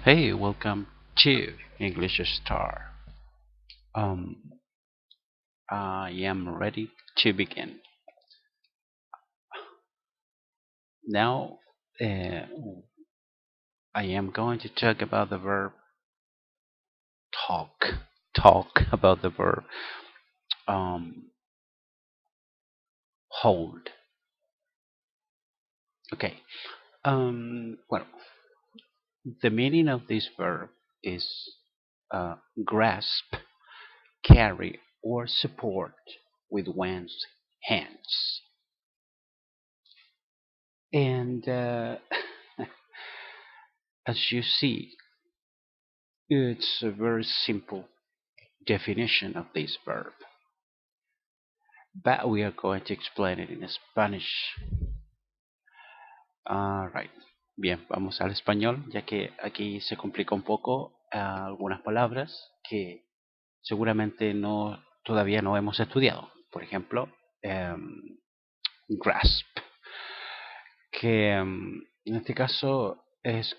Hey, welcome to English Star. Um, I am ready to begin. Now, uh, I am going to talk about the verb talk. Talk about the verb um, hold. Okay. Well, the meaning of this verb is grasp, carry, or support with one's hands. And as you see, it's a very simple definition of this verb, but we are going to explain it in Spanish. Right. Bien, vamos al español, ya que aquí se complica un poco algunas palabras que seguramente todavía no hemos estudiado. Por ejemplo, grasp, que en este caso es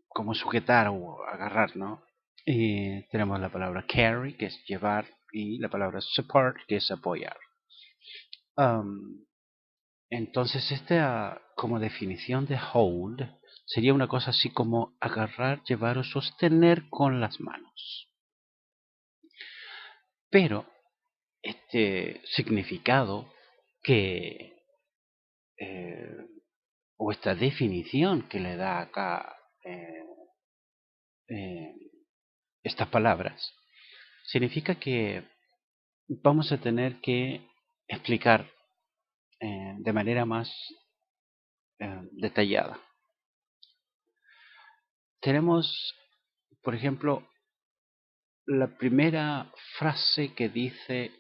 como sujetar o agarrar, ¿no? Y tenemos la palabra carry, que es llevar, y la palabra support, que es apoyar. Um, entonces, esta como definición de hold sería una cosa así como agarrar, llevar o sostener con las manos. Pero este significado que, o esta definición que le da acá eh, estas palabras, significa que vamos a tener que explicar de manera más detallada. Tenemos, por ejemplo, la primera frase que dice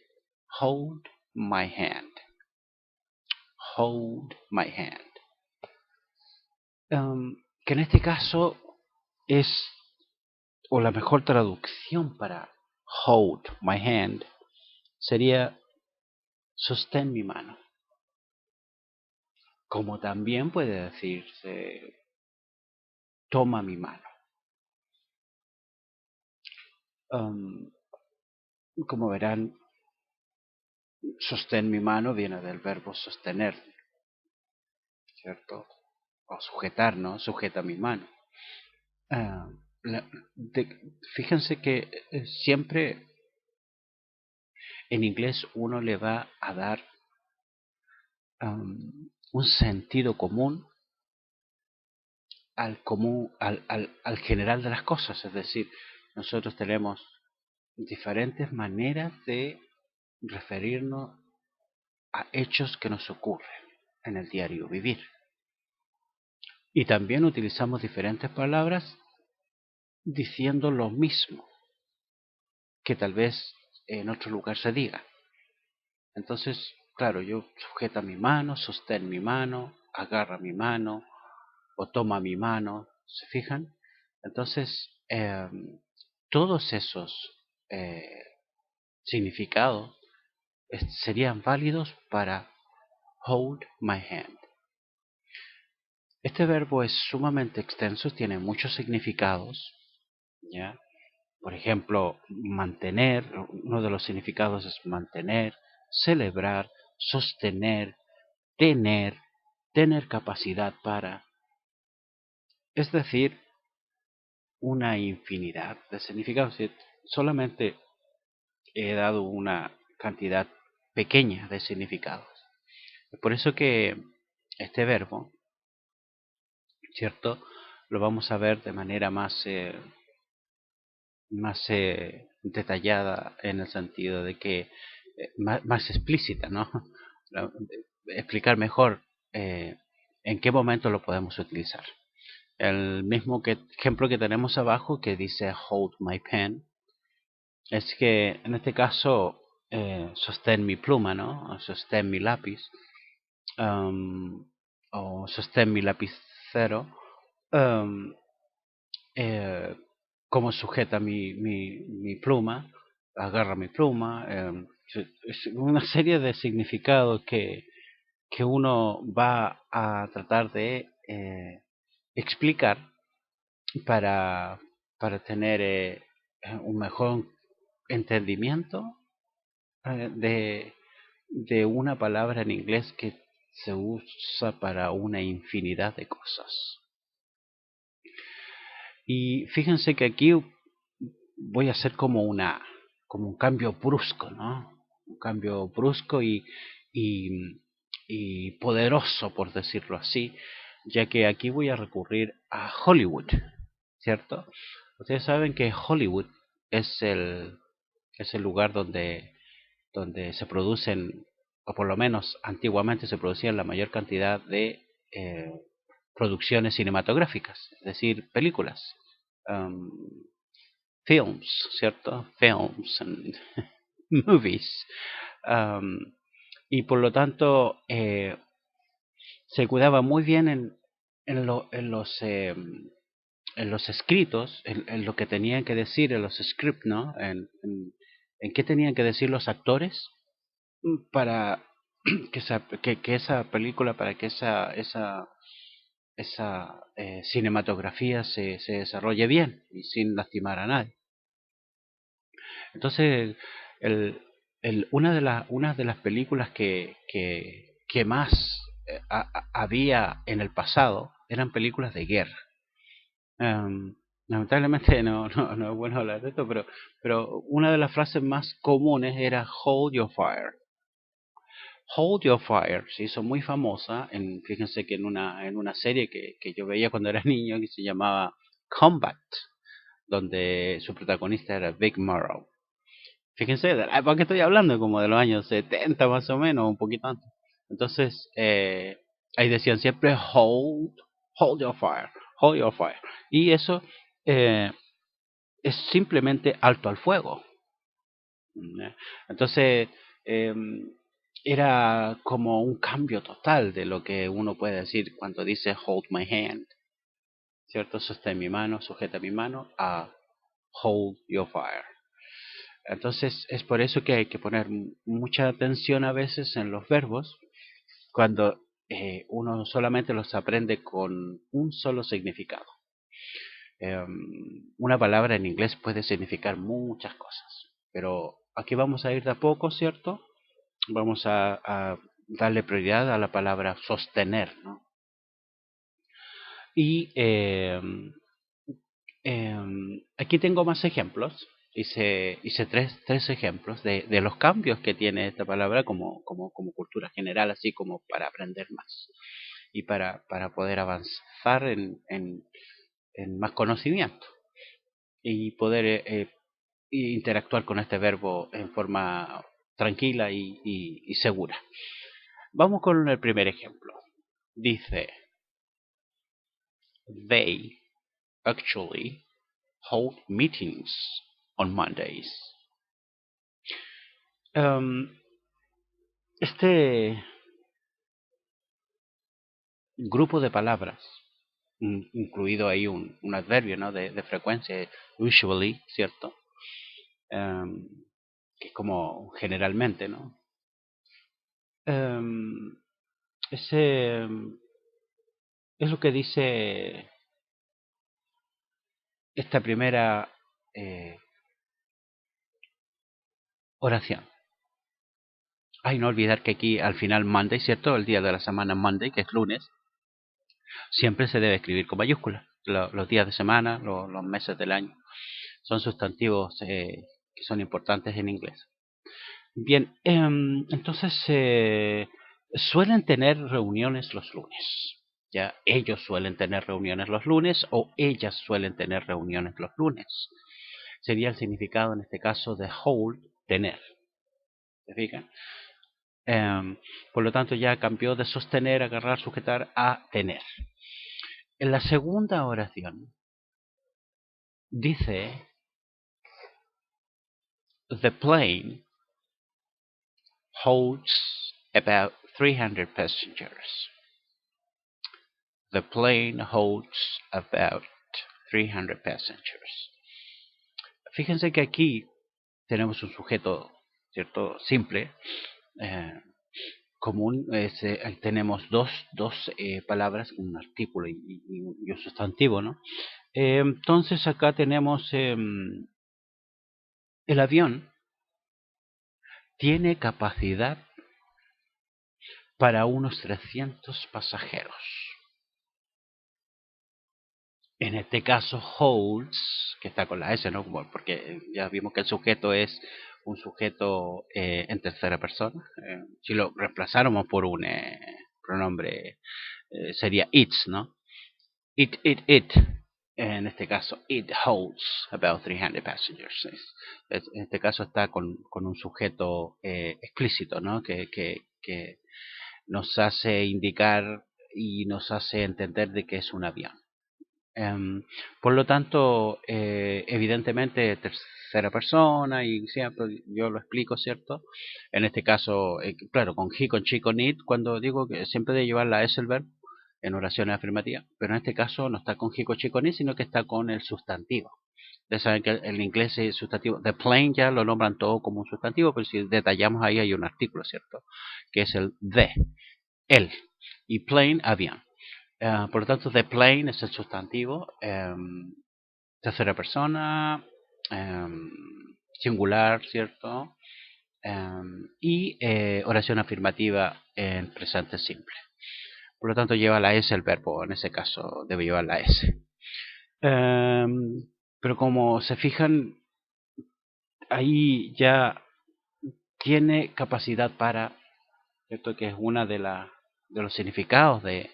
hold my hand. Hold my hand. Que en este caso es, o la mejor traducción para hold my hand sería sostén mi mano. Como también puede decirse toma mi mano. Como verán, sostén mi mano viene del verbo sostener, ¿cierto? O sujetar, ¿no? Sujeta mi mano. Ah, la- fíjense que siempre en inglés uno le va a dar un sentido al general de las cosas. Es decir, nosotros tenemos diferentes maneras de referirnos a hechos que nos ocurren en el diario vivir. Y también utilizamos diferentes palabras diciendo lo mismo que tal vez en otro lugar se diga. Entonces, claro, yo sujeta mi mano, sostén mi mano, agarra mi mano o toma mi mano, ¿se fijan? Entonces, todos esos eh, significados serían válidos para hold my hand. Este verbo es sumamente extenso, tiene muchos significados, ¿ya? Por ejemplo, mantener, uno de los significados es mantener, celebrar, sostener, tener, tener capacidad para, es decir, una infinidad de significados. Solamente he dado una cantidad pequeña de significados. Es por eso que este verbo, ¿cierto? Lo vamos a ver de manera más detallada en el sentido de que más explícita, ¿no? Explicar mejor en qué momento lo podemos utilizar. El mismo ejemplo que tenemos abajo que dice hold my pen, es que en este caso sostén mi pluma, ¿no? O sostén mi lápiz, um, o sostén mi lapicero, um, eh, como sujeta mi pluma, agarra mi pluma, es una serie de significados que uno va a tratar de explicar para, para tener un mejor entendimiento de una palabra en inglés que se usa para una infinidad de cosas. Y fíjense que aquí voy a hacer como un cambio brusco, ¿no? Un cambio brusco y, y poderoso, por decirlo así, ya que aquí voy a recurrir a Hollywood, ¿cierto? Ustedes saben que Hollywood es es el lugar donde se producen, o por lo menos antiguamente se producían la mayor cantidad de eh, producciones cinematográficas, es decir, películas. Um, Films, ¿cierto? Films and movies. Um, y por lo tanto se cuidaba muy bien en, lo- en los escritos, en lo que tenían que decir en los scripts, ¿no? En qué tenían que decir los actores para que esa película, para que esa cinematografía se desarrolle bien y sin lastimar a nadie. Entonces, el, una de las películas que más había en el pasado eran películas de guerra. Em, Lamentablemente no es bueno hablar de esto, pero una de las frases más comunes era Hold Your Fire. Hold Your Fire se hizo muy famosa, fíjense que en una serie que yo veía cuando era niño que se llamaba Combat, donde su protagonista era Big Morrow. Fíjense, de la época que estoy hablando, como de los años 70 más o menos, un poquito antes. Entonces, ahí decían siempre hold your fire, hold your fire. Y eso eh, es simplemente alto al fuego. Entonces, eh, era como un cambio total de lo que uno puede decir cuando dice hold my hand, ¿cierto? Sostén mi mano, sujeta mi mano, a hold your fire. Entonces es por eso que hay que poner mucha atención a veces en los verbos cuando uno solamente los aprende con un solo significado. Una palabra en inglés puede significar muchas cosas, pero aquí vamos a ir de a poco, ¿cierto? Vamos a darle prioridad a la palabra sostener, ¿no? Y aquí tengo más ejemplos. Hice tres ejemplos de los cambios que tiene esta palabra como cultura general, así como para aprender más y para poder avanzar en más conocimiento y poder interactuar con este verbo en forma tranquila y segura. Vamos con el primer ejemplo. Dice, they actually hold meetings on Mondays. Um, este grupo de palabras, incluido ahí un adverbio, ¿no? De frecuencia, usually, ¿cierto? Um, que es como generalmente, ¿no? Um, ese es lo que dice esta primera eh, oración. Hay no olvidar que aquí al final Monday, ¿cierto? El día de la semana Monday, que es lunes, siempre se debe escribir con mayúsculas. Los días de semana, los meses del año, son sustantivos que son importantes en inglés. Bien, entonces suelen tener reuniones los lunes. Ya ellos suelen tener reuniones los lunes o ellas suelen tener reuniones los lunes. Sería el significado en este caso de hold, tener. ¿Se fijan? Por lo tanto ya cambió de sostener, agarrar, sujetar a tener. En la segunda oración dice the plane holds about 300 passengers. The plane holds about 300 passengers. Fíjense que aquí tenemos un sujeto, ¿cierto? Simple, eh, común. Tenemos dos palabras, un artículo y un sustantivo, ¿no? Entonces acá tenemos el avión tiene capacidad para unos 300 pasajeros. En este caso, holds, que está con la S, ¿no? Porque ya vimos que el sujeto es un sujeto en tercera persona. Si lo reemplazáramos por un pronombre, sería its, ¿no? It. En este caso, it holds about 300 passengers. En este caso está con un sujeto explícito, ¿no? Que nos hace indicar y nos hace entender de que es un avión. Por lo tanto, evidentemente tercera persona y siempre yo lo explico, ¿cierto? En este caso, claro, con he, con she, con it, cuando digo que siempre de llevar la S el verbo en oraciones afirmativas, pero en este caso no está con he, con she, con it, sino que está con el sustantivo. Ustedes saben que en inglés es sustantivo. The plane ya lo nombran todo como un sustantivo, pero si detallamos ahí hay un artículo, ¿cierto? Que es el el, y plane, avión. Por lo tanto, the plane es el sustantivo, tercera persona, singular, ¿cierto? Y oración afirmativa en presente simple. Por lo tanto, lleva la S el verbo, en ese caso debe llevar la S. Pero como se fijan, ahí ya tiene capacidad para, ¿cierto? Que es una de los significados de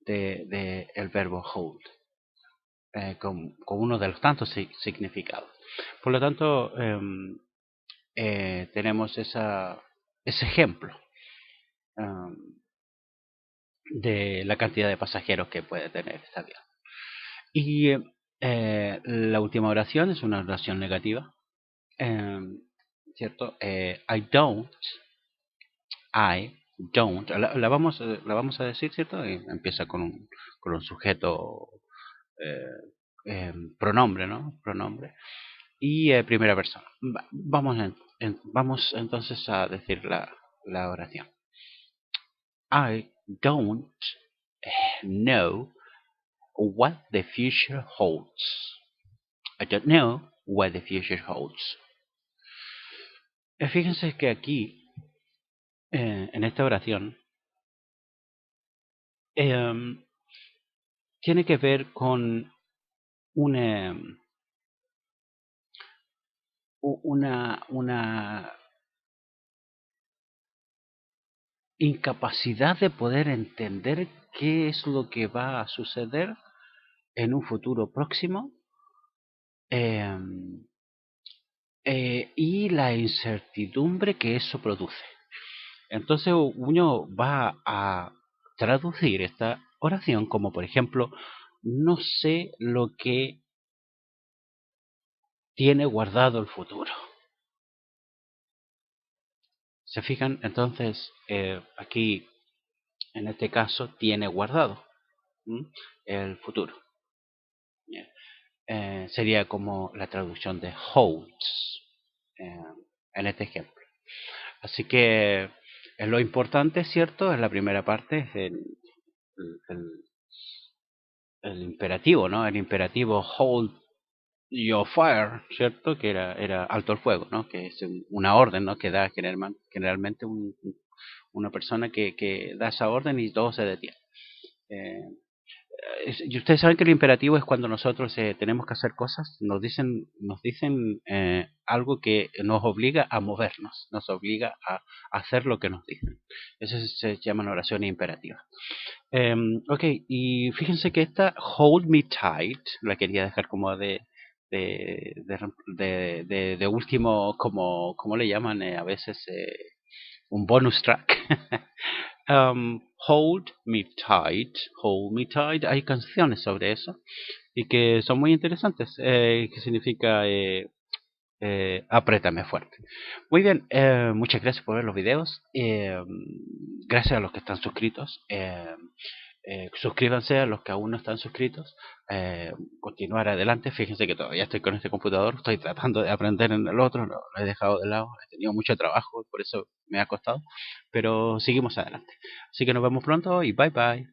el verbo hold. Con uno de los tantos significados. Por lo tanto, tenemos ese ejemplo de la cantidad de pasajeros que puede tener este avión. Y la última oración es una oración negativa, ¿cierto? I don't, la vamos a decir, ¿cierto? Empieza con un sujeto pronombre, ¿no? Pronombre. Y primera persona. Vamos entonces a decir la oración. I don't know what the future holds. I don't know what the future holds. Fíjense que aquí, en esta oración, tiene que ver con una, una incapacidad de poder entender qué es lo que va a suceder en un futuro próximo y la incertidumbre que eso produce. Entonces uno va a traducir esta oración como, por ejemplo, no sé lo que tiene guardado el futuro. ¿Se fijan? Entonces, aquí, en este caso, tiene guardado el futuro. Sería como la traducción de holds en este ejemplo. Así que lo importante, ¿cierto? Es la primera parte, es el, el imperativo, ¿no? El imperativo hold your fire, ¿cierto? Que era alto el fuego, ¿no? Que es una orden, ¿no? Que da generalmente una persona que da esa orden y todo se detiene. Y ustedes saben que el imperativo es cuando nosotros tenemos que hacer cosas, nos dicen algo que nos obliga a movernos, nos obliga a hacer lo que nos dicen. Eso se llama oración imperativa. Ok, y fíjense que esta Hold Me Tight la quería dejar como de, de último, como le llaman a veces un bonus track. Hold Me Tight, hay canciones sobre eso y que son muy interesantes, que significa apriétame fuerte. Muy bien, muchas gracias por ver los videos, gracias a los que están suscritos. Suscríbanse a los que aún no están suscritos. Continuar adelante. Fíjense que todavía estoy con este computador. Estoy tratando de aprender en el otro. Lo he dejado de lado. He tenido mucho trabajo. Por eso me ha costado. Pero seguimos adelante. Así que nos vemos pronto y bye bye.